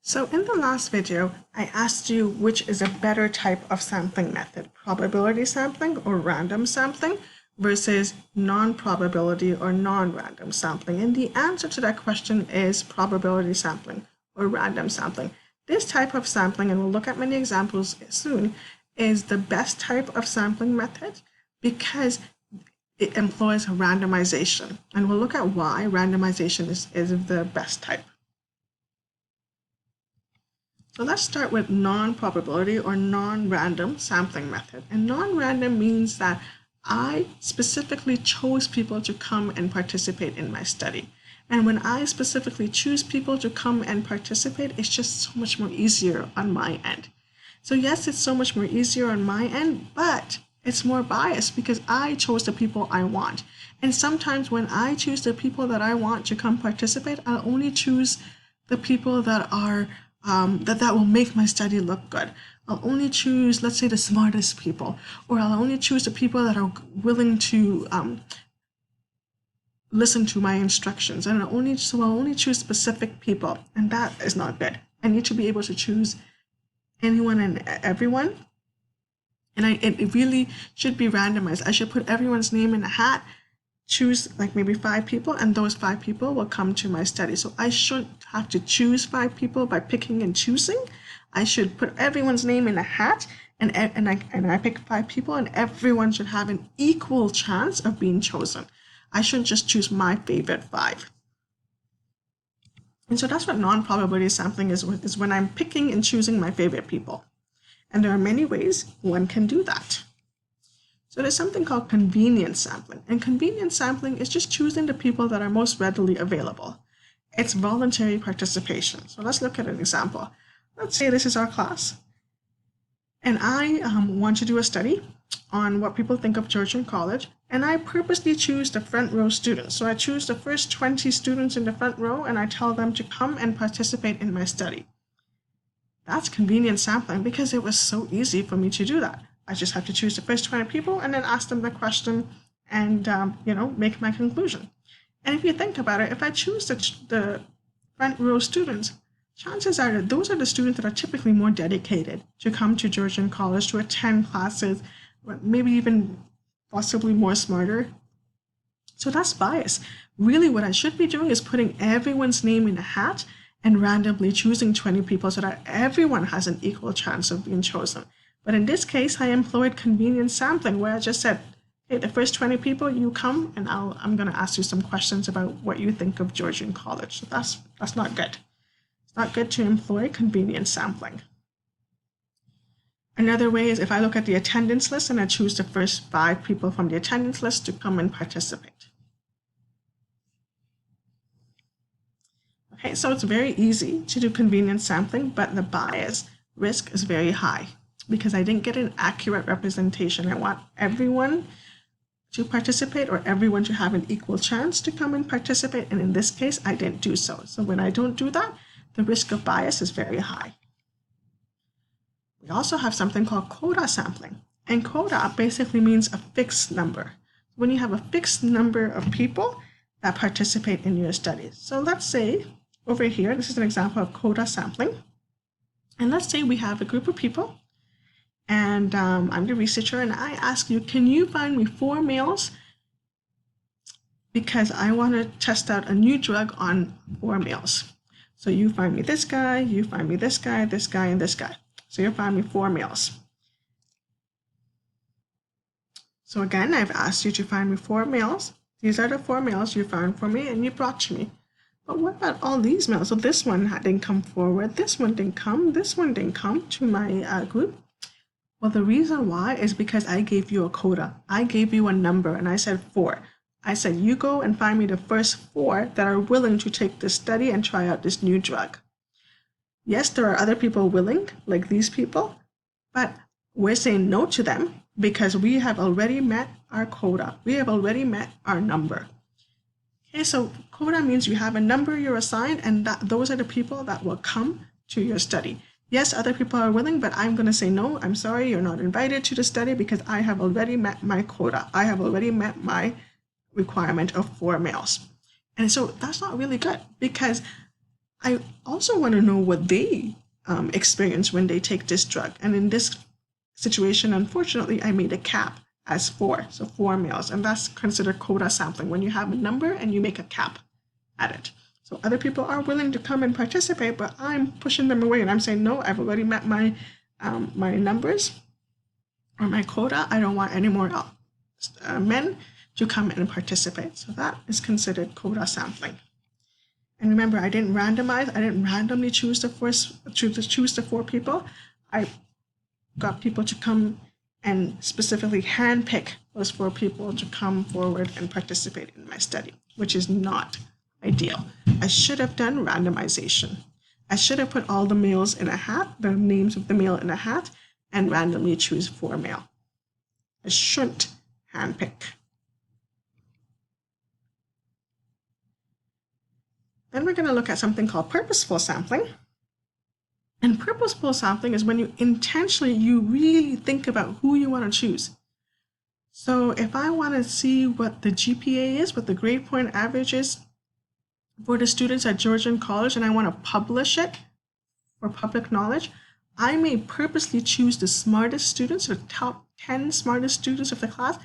So in the last video, I asked you which is a better type of sampling method, probability sampling or random sampling versus non-probability or non-random sampling. And the answer to that question is probability sampling or random sampling. This type of sampling, and we'll look at many examples soon, is the best type of sampling method because it employs randomization. And we'll look at why randomization is the best type. So let's start with non-probability or non-random sampling method. And non-random means that I specifically chose people to come and participate in my study. And when I specifically choose people to come and participate, it's just so much more easier on my end. So yes, it's so much more easier on my end, but it's more biased because I chose the people I want. And sometimes when I choose the people that I want to come participate, I'll only choose the people that are that will make my study look good. I'll only choose, let's say, the smartest people, or I'll only choose the people that are willing to listen to my instructions, and I'll only choose specific people, and that is not good. I need to be able to choose anyone and everyone, and it really should be randomized. I should put everyone's name in a hat, choose like maybe 5 people, and those 5 people will come to my study. So I shouldn't have to choose 5 people by picking and choosing. I should put everyone's name in a hat, and I pick 5 people, and everyone should have an equal chance of being chosen. I shouldn't just choose my favorite 5. And so that's what non-probability sampling is when I'm picking and choosing my favorite people. And there are many ways one can do that. So there's something called convenience sampling, and convenience sampling is just choosing the people that are most readily available. It's voluntary participation. So let's look at an example. Let's say this is our class, and I want to do a study on what people think of Georgian College, and I purposely choose the front row students. So I choose the first 20 students in the front row, and I tell them to come and participate in my study. That's convenience sampling because it was so easy for me to do that. I just have to choose the first 20 people and then ask them the question and, make my conclusion. And if you think about it, if I choose the front row students, chances are that those are the students that are typically more dedicated to come to Georgian College, to attend classes, maybe even possibly more smarter. So that's bias. Really, what I should be doing is putting everyone's name in a hat and randomly choosing 20 people so that everyone has an equal chance of being chosen. But in this case, I employed convenience sampling where I just said, hey, the first 20 people, you come, and I'm going to ask you some questions about what you think of Georgian College. So that's not good. It's not good to employ convenience sampling. Another way is if I look at the attendance list and I choose the first 5 people from the attendance list to come and participate. Okay, so it's very easy to do convenience sampling, but the bias risk is very high, because I didn't get an accurate representation. I want everyone to participate, or everyone to have an equal chance to come and participate. And in this case, I didn't do so. So when I don't do that, the risk of bias is very high. We also have something called quota sampling. And quota basically means a fixed number. When you have a fixed number of people that participate in your studies. So let's say over here, this is an example of quota sampling. And let's say we have a group of people, and I'm the researcher, and I ask you, can you find me 4 males because I want to test out a new drug on 4 males. So you find me this guy, you find me this guy, and this guy. So you find me 4 males. So again, I've asked you to find me 4 males. These are the 4 males you found for me and you brought to me. But what about all these males? So this one didn't come forward, this one didn't come, this one didn't come to my group. Well, the reason why is because I gave you a quota. I gave you a number and I said 4. I said, you go and find me the first 4 that are willing to take this study and try out this new drug. Yes, there are other people willing, like these people, but we're saying no to them because we have already met our quota. We have already met our number. Okay, so quota means you have a number you're assigned, and those are the people that will come to your study. Yes, other people are willing, but I'm going to say no, I'm sorry, you're not invited to the study because I have already met my quota. I have already met my requirement of 4 males. And so that's not really good because I also want to know what they experience when they take this drug. And in this situation, unfortunately, I made a cap as 4, so 4 males, and that's considered quota sampling, when you have a number and you make a cap at it. So other people are willing to come and participate, but I'm pushing them away and I'm saying, no, I've already met my numbers or my quota. I don't want any more men to come and participate. So that is considered quota sampling. And remember, I didn't randomize. I didn't randomly choose the 4 people. I got people to come and specifically handpick those 4 people to come forward and participate in my study, which is not ideal. I should have done randomization. I should have put all the males in a hat, the names of the male in a hat, and randomly choose 4 male. I shouldn't handpick. Then we're going to look at something called purposeful sampling. And purposeful sampling is when you really think about who you want to choose. So if I want to see what the GPA is, what the grade point average is for the students at Georgian College, and I want to publish it for public knowledge, I may purposely choose the smartest students, or top 10 smartest students of the class,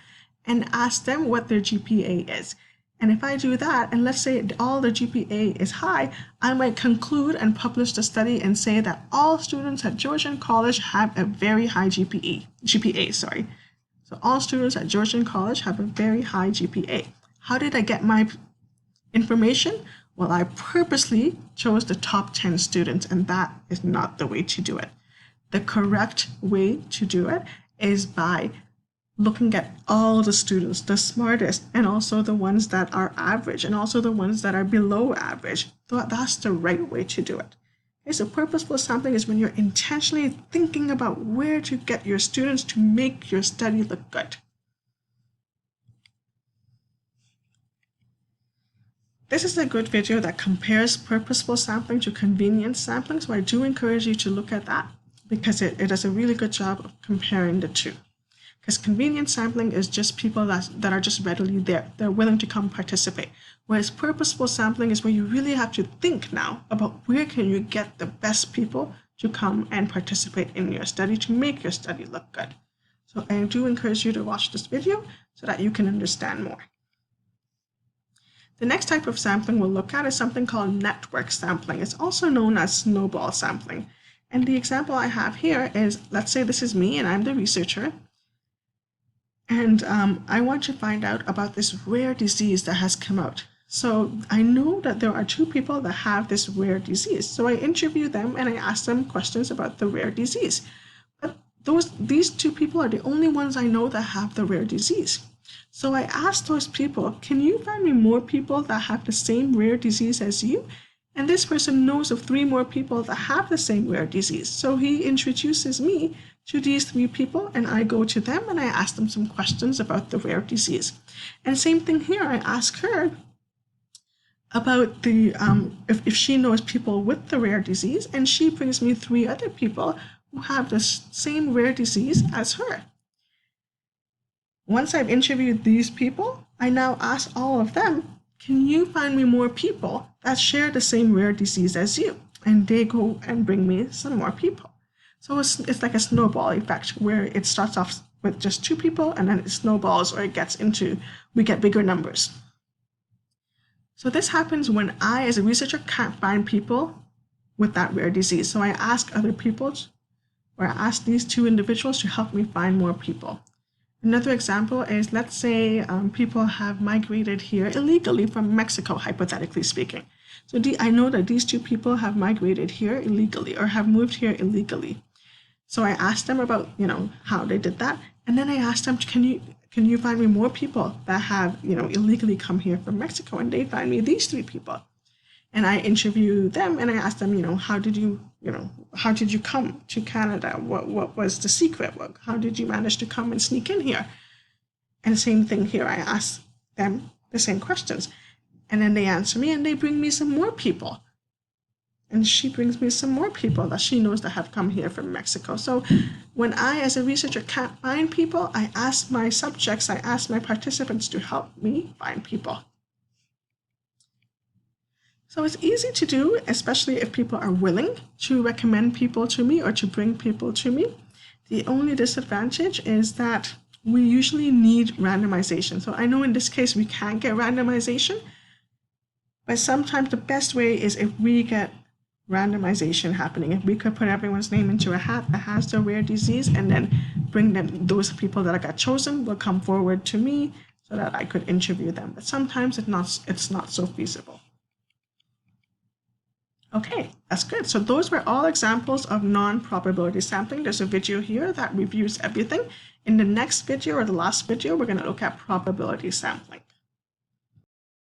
and ask them what their GPA is. And if I do that, and let's say all the GPA is high, I might conclude and publish the study and say that all students at Georgian College have a very high GPA. So all students at Georgian College have a very high GPA. How did I get my information? Well, I purposely chose the top 10 students, and that is not the way to do it. The correct way to do it is by looking at all the students, the smartest, and also the ones that are average, and also the ones that are below average. That's the right way to do it. Okay, so purposeful sampling is when you're intentionally thinking about where to get your students to make your study look good. This is a good video that compares purposeful sampling to convenience sampling, so I do encourage you to look at that because it does a really good job of comparing the two. Because convenience sampling is just people that are just readily there. They're willing to come participate. Whereas purposeful sampling is where you really have to think now about where can you get the best people to come and participate in your study to make your study look good. So I do encourage you to watch this video so that you can understand more. The next type of sampling we'll look at is something called network sampling. It's also known as snowball sampling. And the example I have here is, let's say this is me and I'm the researcher. And I want to find out about this rare disease that has come out. So I know that there are 2 people that have this rare disease. So I interview them and I ask them questions about the rare disease. But these 2 people are the only ones I know that have the rare disease. So I asked those people, can you find me more people that have the same rare disease as you? And this person knows of 3 more people that have the same rare disease. So he introduces me to these 3 people, and I go to them and I ask them some questions about the rare disease. And same thing here, I ask her about the if she knows people with the rare disease, and she brings me 3 other people who have the same rare disease as her. Once I've interviewed these people, I now ask all of them, can you find me more people that share the same rare disease as you? And they go and bring me some more people. So it's like a snowball effect where it starts off with just 2 people and then it snowballs, or we get bigger numbers. So this happens when I, as a researcher, can't find people with that rare disease. So I ask other people, or I ask these 2 individuals to help me find more people. Another example is, let's say people have migrated here illegally from Mexico, hypothetically speaking. So I know that these 2 people have migrated here illegally or have moved here illegally. So I asked them about, how they did that. And then I asked them, can you find me more people that have, illegally come here from Mexico? And they find me these 3 people. And I interview them and I ask them, how did you come to Canada? What was the secret? How did you manage to come and sneak in here? And same thing here, I ask them the same questions. And then they answer me and they bring me some more people. And she brings me some more people that she knows that have come here from Mexico. So when I, as a researcher, can't find people, I ask my subjects, I ask my participants to help me find people. So it's easy to do, especially if people are willing to recommend people to me or to bring people to me. The only disadvantage is that we usually need randomization. So I know in this case we can't get randomization, but sometimes the best way is if we get randomization happening. If we could put everyone's name into a hat that has the rare disease and then bring them, those people that got chosen will come forward to me so that I could interview them. But sometimes it's not so feasible. Okay, that's good. So those were all examples of non-probability sampling. There's a video here that reviews everything. In the next video or the last video, we're going to look at probability sampling.